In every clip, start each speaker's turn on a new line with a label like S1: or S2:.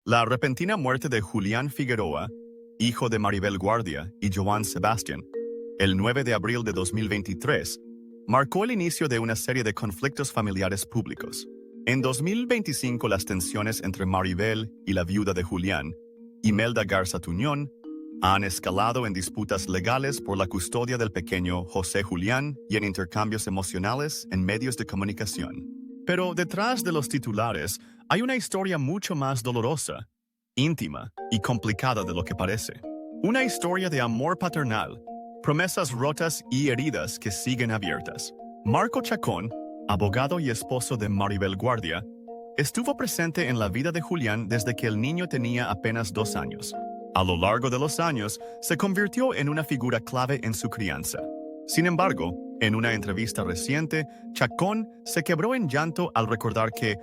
S1: La repentina muerte de Julián Figueroa, hijo de Maribel Guardia y Joan Sebastián, el 9 de abril de 2023, marcó el inicio de una serie de conflictos familiares públicos. En 2025, las tensiones entre Maribel y la viuda de Julián, Imelda Garza Tuñón, han escalado en disputas legales por la custodia del pequeño José Julián y en intercambios emocionales en medios de comunicación. Pero detrás de los titulares hay una historia mucho más dolorosa, íntima y complicada de lo que parece. Una historia de amor paternal, promesas rotas y heridas que siguen abiertas. Marco Chacón, abogado y esposo de Maribel Guardia, estuvo presente en la vida de Julián desde que el niño tenía apenas 2 años. A lo largo de los años, se convirtió en una figura clave en su crianza. Sin embargo, en una entrevista reciente, Chacón se quebró en llanto al recordar que,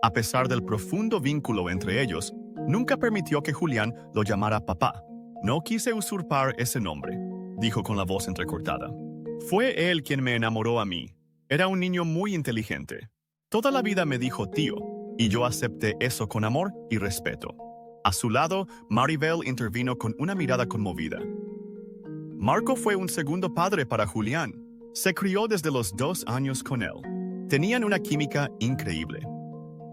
S1: a pesar del profundo vínculo entre ellos, nunca permitió que Julián lo llamara papá. No quise usurpar ese nombre, dijo con la voz entrecortada. Fue él quien me enamoró a mí. Era un niño muy inteligente. Toda la vida me dijo tío, y yo acepté eso con amor y respeto. A su lado, Maribel intervino con una mirada conmovida. Marco fue un segundo padre para Julián. Se crió desde los 2 años con él. Tenían una química increíble.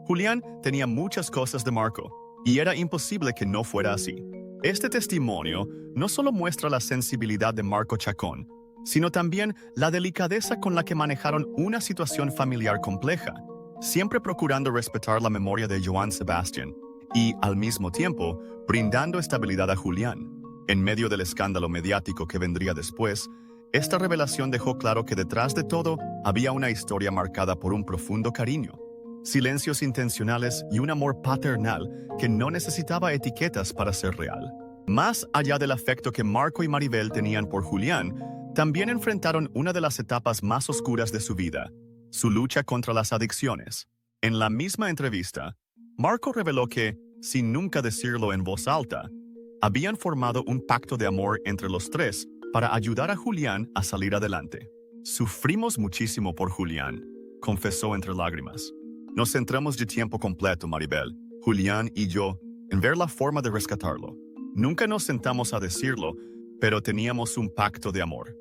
S1: Julián tenía muchas cosas de Marco, y era imposible que no fuera así. Este testimonio no solo muestra la sensibilidad de Marco Chacón, sino también la delicadeza con la que manejaron una situación familiar compleja, siempre procurando respetar la memoria de Joan Sebastián y, al mismo tiempo, brindando estabilidad a Julián. En medio del escándalo mediático que vendría después, esta revelación dejó claro que detrás de todo había una historia marcada por un profundo cariño, silencios intencionales y un amor paternal que no necesitaba etiquetas para ser real. Más allá del afecto que Marco y Maribel tenían por Julián, también enfrentaron una de las etapas más oscuras de su vida, su lucha contra las adicciones. En la misma entrevista, Marco reveló que, sin nunca decirlo en voz alta, habían formado un pacto de amor entre los tres para ayudar a Julián a salir adelante. Sufrimos muchísimo por Julián, confesó entre lágrimas. Nos centramos de tiempo completo, Maribel, Julián y yo, en ver la forma de rescatarlo. Nunca nos sentamos a decirlo, pero teníamos un pacto de amor.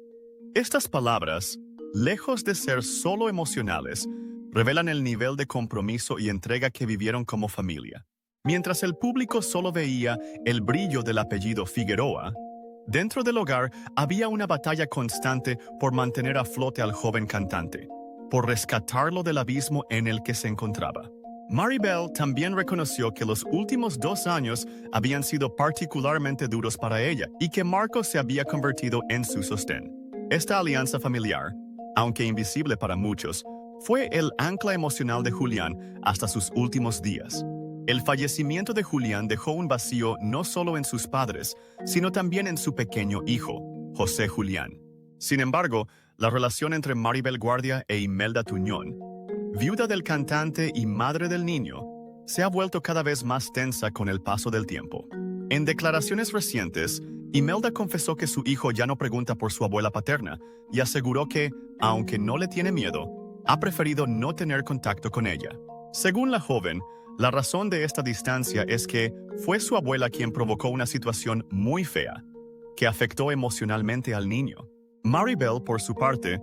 S1: Estas palabras, lejos de ser solo emocionales, revelan el nivel de compromiso y entrega que vivieron como familia. Mientras el público solo veía el brillo del apellido Figueroa, dentro del hogar había una batalla constante por mantener a flote al joven cantante, por rescatarlo del abismo en el que se encontraba. Maribel también reconoció que los últimos 2 años habían sido particularmente duros para ella y que Marco se había convertido en su sostén. Esta alianza familiar, aunque invisible para muchos, fue el ancla emocional de Julián hasta sus últimos días. El fallecimiento de Julián dejó un vacío no solo en sus padres, sino también en su pequeño hijo, José Julián. Sin embargo, la relación entre Maribel Guardia e Imelda Tuñón, viuda del cantante y madre del niño, se ha vuelto cada vez más tensa con el paso del tiempo. En declaraciones recientes, Imelda confesó que su hijo ya no pregunta por su abuela paterna y aseguró que, aunque no le tiene miedo, ha preferido no tener contacto con ella. Según la joven, la razón de esta distancia es que fue su abuela quien provocó una situación muy fea, que afectó emocionalmente al niño. Maribel, por su parte,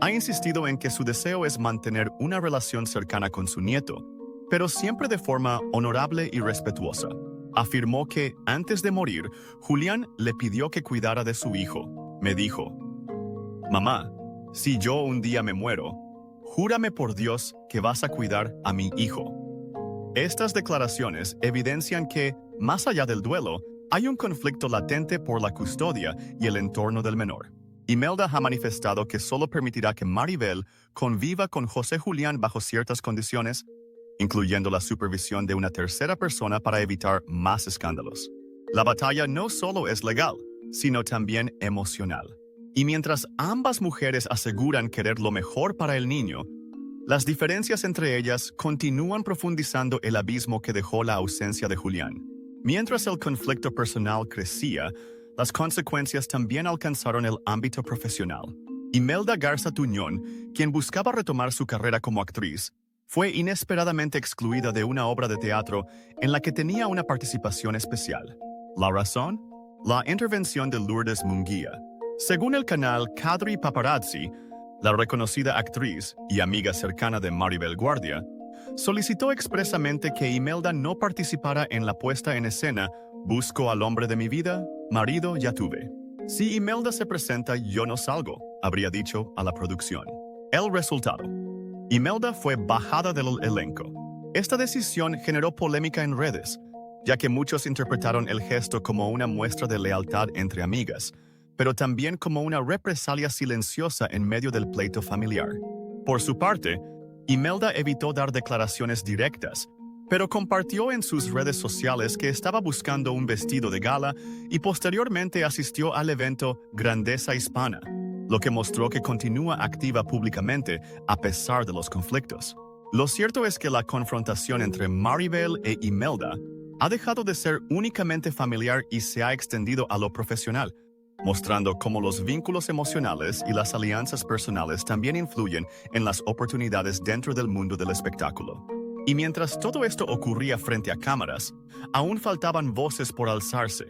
S1: ha insistido en que su deseo es mantener una relación cercana con su nieto, pero siempre de forma honorable y respetuosa. Afirmó que, antes de morir, Julián le pidió que cuidara de su hijo. Me dijo: «Mamá, si yo un día me muero, júrame por Dios que vas a cuidar a mi hijo». Estas declaraciones evidencian que, más allá del duelo, hay un conflicto latente por la custodia y el entorno del menor. Imelda ha manifestado que solo permitirá que Maribel conviva con José Julián bajo ciertas condiciones, incluyendo la supervisión de una tercera persona para evitar más escándalos. La batalla no solo es legal, sino también emocional. Y mientras ambas mujeres aseguran querer lo mejor para el niño, las diferencias entre ellas continúan profundizando el abismo que dejó la ausencia de Julián. Mientras el conflicto personal crecía, las consecuencias también alcanzaron el ámbito profesional. Imelda Garza Tuñón, quien buscaba retomar su carrera como actriz, fue inesperadamente excluida de una obra de teatro en la que tenía una participación especial. ¿La razón? La intervención de Lourdes Munguía. Según el canal Cadri Paparazzi, la reconocida actriz y amiga cercana de Maribel Guardia, solicitó expresamente que Imelda no participara en la puesta en escena Busco al hombre de mi vida, marido ya tuve. Si Imelda se presenta, yo no salgo, habría dicho a la producción. El resultado. Imelda fue bajada del elenco. Esta decisión generó polémica en redes, ya que muchos interpretaron el gesto como una muestra de lealtad entre amigas, pero también como una represalia silenciosa en medio del pleito familiar. Por su parte, Imelda evitó dar declaraciones directas, pero compartió en sus redes sociales que estaba buscando un vestido de gala y posteriormente asistió al evento Grandeza Hispana, lo que mostró que continúa activa públicamente a pesar de los conflictos. Lo cierto es que la confrontación entre Maribel e Imelda ha dejado de ser únicamente familiar y se ha extendido a lo profesional, mostrando cómo los vínculos emocionales y las alianzas personales también influyen en las oportunidades dentro del mundo del espectáculo. Y mientras todo esto ocurría frente a cámaras, aún faltaban voces por alzarse.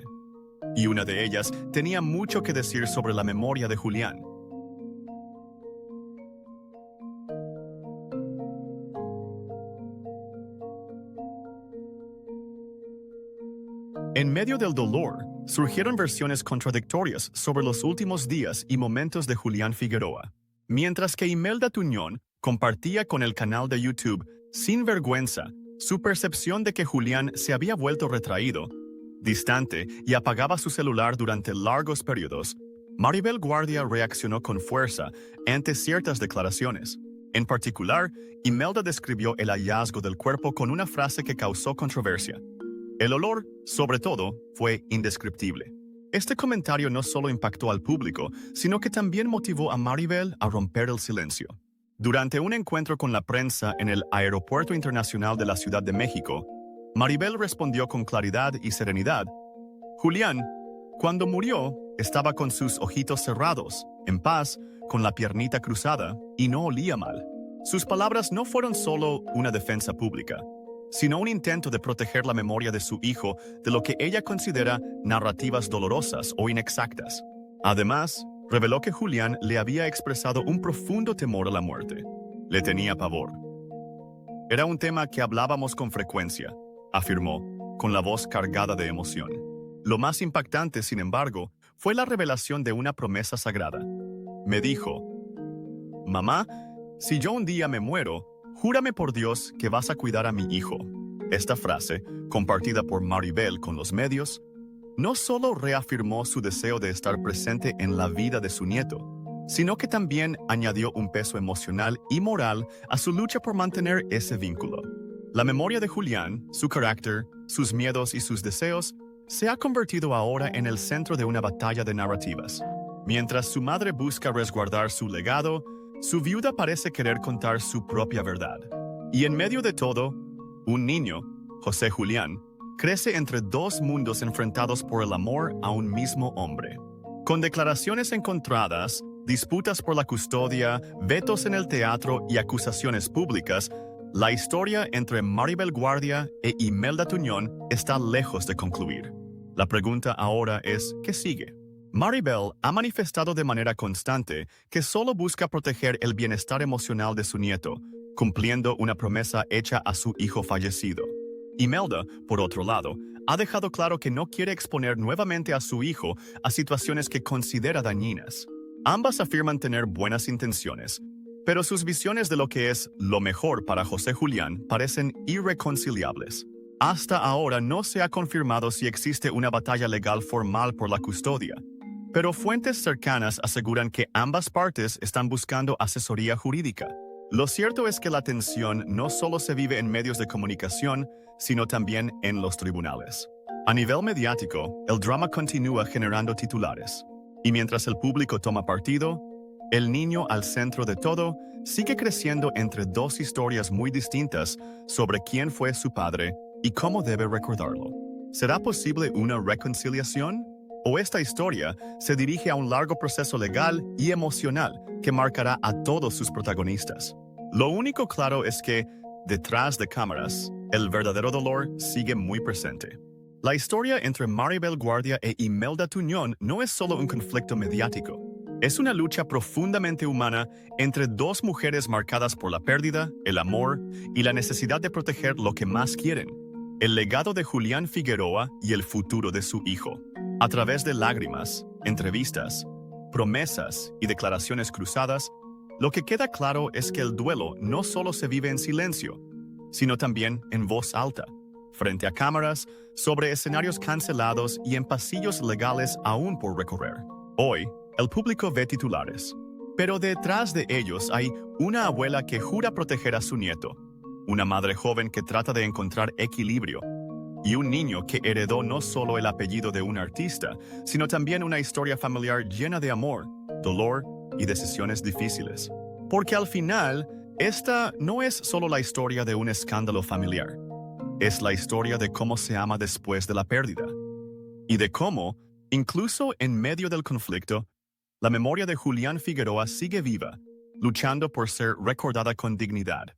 S1: Y una de ellas tenía mucho que decir sobre la memoria de Julián. En medio del dolor, surgieron versiones contradictorias sobre los últimos días y momentos de Julián Figueroa. Mientras que Imelda Tuñón compartía con el canal de YouTube Sin Vergüenza su percepción de que Julián se había vuelto retraído, distante y apagaba su celular durante largos periodos, Maribel Guardia reaccionó con fuerza ante ciertas declaraciones. En particular, Imelda describió el hallazgo del cuerpo con una frase que causó controversia. El olor, sobre todo, fue indescriptible. Este comentario no solo impactó al público, sino que también motivó a Maribel a romper el silencio. Durante un encuentro con la prensa en el Aeropuerto Internacional de la Ciudad de México, Maribel respondió con claridad y serenidad: Julián, cuando murió, estaba con sus ojitos cerrados, en paz, con la piernita cruzada, y no olía mal. Sus palabras no fueron solo una defensa pública, sino un intento de proteger la memoria de su hijo de lo que ella considera narrativas dolorosas o inexactas. Además, reveló que Julián le había expresado un profundo temor a la muerte. Le tenía pavor. Era un tema que hablábamos con frecuencia, afirmó, con la voz cargada de emoción. Lo más impactante, sin embargo, fue la revelación de una promesa sagrada. Me dijo: Mamá, si yo un día me muero, júrame por Dios que vas a cuidar a mi hijo. Esta frase, compartida por Maribel con los medios, no solo reafirmó su deseo de estar presente en la vida de su nieto, sino que también añadió un peso emocional y moral a su lucha por mantener ese vínculo. La memoria de Julián, su carácter, sus miedos y sus deseos, se ha convertido ahora en el centro de una batalla de narrativas. Mientras su madre busca resguardar su legado, su viuda parece querer contar su propia verdad. Y en medio de todo, un niño, José Julián, crece entre dos mundos enfrentados por el amor a un mismo hombre. Con declaraciones encontradas, disputas por la custodia, vetos en el teatro y acusaciones públicas, la historia entre Maribel Guardia e Imelda Tuñón está lejos de concluir. La pregunta ahora es, ¿qué sigue? Maribel ha manifestado de manera constante que solo busca proteger el bienestar emocional de su nieto, cumpliendo una promesa hecha a su hijo fallecido. Imelda, por otro lado, ha dejado claro que no quiere exponer nuevamente a su hijo a situaciones que considera dañinas. Ambas afirman tener buenas intenciones, pero sus visiones de lo que es lo mejor para José Julián parecen irreconciliables. Hasta ahora no se ha confirmado si existe una batalla legal formal por la custodia, pero fuentes cercanas aseguran que ambas partes están buscando asesoría jurídica. Lo cierto es que la tensión no solo se vive en medios de comunicación, sino también en los tribunales. A nivel mediático, el drama continúa generando titulares. Y mientras el público toma partido, el niño al centro de todo sigue creciendo entre dos historias muy distintas sobre quién fue su padre y cómo debe recordarlo. ¿Será posible una reconciliación? ¿O esta historia se dirige a un largo proceso legal y emocional que marcará a todos sus protagonistas? Lo único claro es que, detrás de cámaras, el verdadero dolor sigue muy presente. La historia entre Maribel Guardia e Imelda Tuñón no es solo un conflicto mediático. Es una lucha profundamente humana entre dos mujeres marcadas por la pérdida, el amor y la necesidad de proteger lo que más quieren: el legado de Julián Figueroa y el futuro de su hijo. A través de lágrimas, entrevistas, promesas y declaraciones cruzadas, lo que queda claro es que el duelo no solo se vive en silencio, sino también en voz alta, frente a cámaras, sobre escenarios cancelados y en pasillos legales aún por recorrer. Hoy, el público ve titulares, pero detrás de ellos hay una abuela que jura proteger a su nieto, una madre joven que trata de encontrar equilibrio, y un niño que heredó no solo el apellido de un artista, sino también una historia familiar llena de amor, dolor y decisiones difíciles. Porque al final, esta no es solo la historia de un escándalo familiar. Es la historia de cómo se ama después de la pérdida. Y de cómo, incluso en medio del conflicto, la memoria de Julián Figueroa sigue viva, luchando por ser recordada con dignidad.